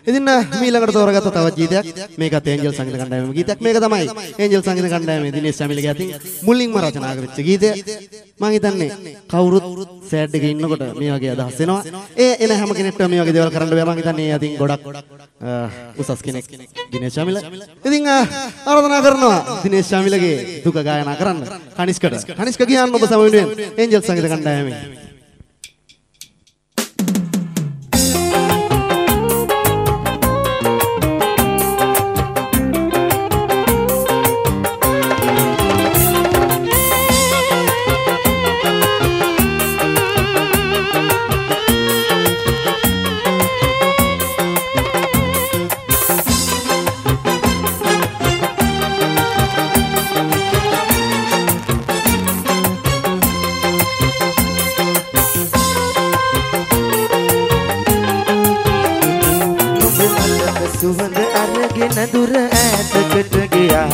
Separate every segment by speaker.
Speaker 1: ඉතින් මීළඟට තෝරගත්ත තවත් ගීතයක් මේකත් ඒන්ජල් සංගීත කණ්ඩායමේ ගීතයක්. මේක තමයි ඒන්ජල් සංගීත කණ්ඩායමේ දිනේෂ් ශමිලගේ අතින් මුලින්ම රචනා කරච්ච ගීතය. මම හිතන්නේ කවුරුත් සෑඩ් එකේ ඉන්නකොට මේ වගේ අදහස් එනවා. ඒ එන හැම කෙනෙක්ටම මේ වගේ දේවල් කරන්න බෑ. මම හිතන්නේ ඒ අතින් ගොඩක් උසස් කෙනෙක් දිනේෂ් ශමිල. ඉතින් ආරාධනා කරනවා දිනේෂ් ශමිලගේ දුක ගායනා කරන්න කනිෂ්කට. කනිෂ්ක කියන්න ඔබ සම වෙනුවෙන් ඒන්ජල් සංගීත කණ්ඩායමේ
Speaker 2: සුවඳ අරගෙන දුර ඈතකට ගියා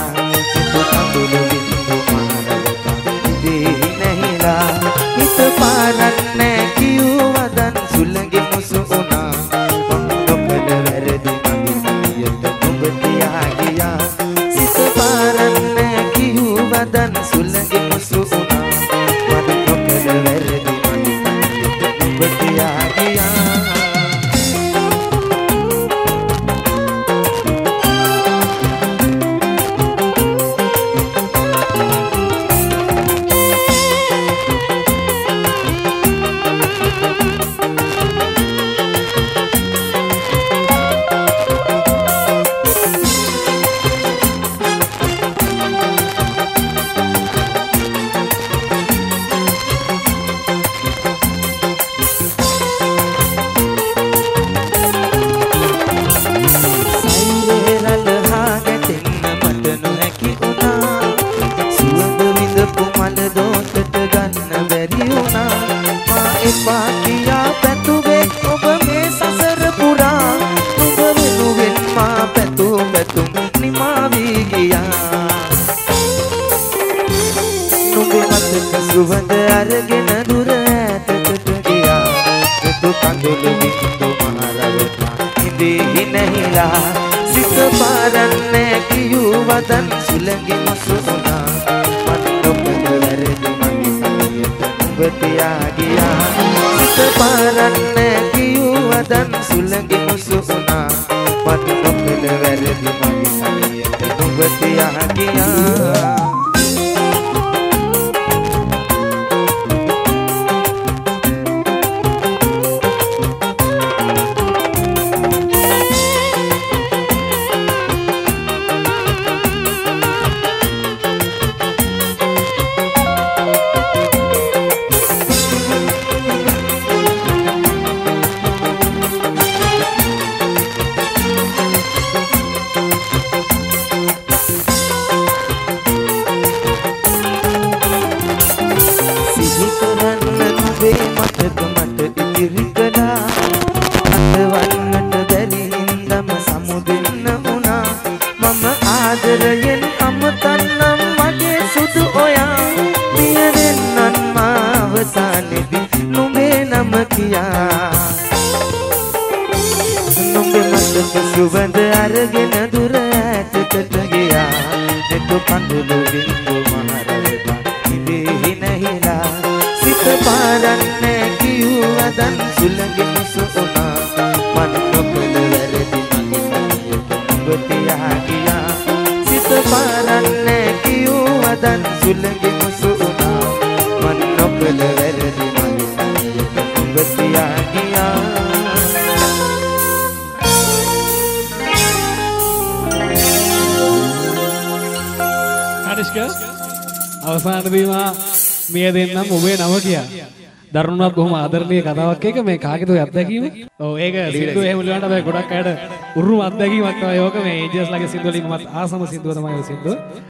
Speaker 2: කඳුළු බින්දු මාරවත ඉදී නැහිලා හිත පාරන්නේ කිව්වදන් සුළඟේ මුසු උනා ඔබට වැරදි මගේ ඔබ තියා ගියා හිත පාරන්නේ කිව්වදන් සුළඟේ මුසු උනා ඔබට වැරදි මගේ ඔබ තියා ගියා පාකියා පැතුවේ ඔබ මේ සසර පුරා ඔබ වෙනුවෙන් මා පැතුම් නිමා වී ගියා නුඹේ මතක සුවඳ අරගෙන දුර ඈතකට ගියා දුක කඳුළු බින්දු මහරවතා ඉදී නැහිලා සිත පාරන්නේ කිව්වදන් සුළඟේ මුසු උනා මට ඔබ වැරදි මගේ සමියට ඔබ තියා ගියා පාරන්නේ කිව්වදන් සුළඟේ මුසු උනා මට නොපෙළ වැරදි මගේ සමියට ඔබ තියා ගියා ආදරයෙන් අමතන්නම් මගේ සුදු ඔයා පියවෙන්නන් මාවසානෙදි නුඹේ නම කියා නුඹේ මතක සුවඳ අරගෙන දුර ඈතකට ගියා දෙක කඳුළු බින්දු මහරවතා ඉදී නැහිලා සිත පාරන්නේ කිව්වදන් සුළඟේ මුසු උනා මට නොපෙළ වැරදි මගේ ඔබ තියා ගියා පාරන්නේ කිව්වදන් සුළඟේ මුසු උනා මන් නොපෙළ වැරදි මගේ ඔබ තියා ගියා
Speaker 3: කනිෂ්ක අවසානයේදී මේ දෙන්නම් ඔබේ නම කියා දරුණුවත් බොහොම ආදරණීය කතාවක් එක මේ කාගේද ඔය අත්දැකීම? ඔව් ඒක සින්දු එහෙම ලියන්න බෑ ගොඩක් අයට උරුම අත්දැකීමක් තමයි ඕක මේ ඒජස්ලාගේ සින්දු වලින් මත් ආසම සින්දුව තමයි ඔය සින්දුව.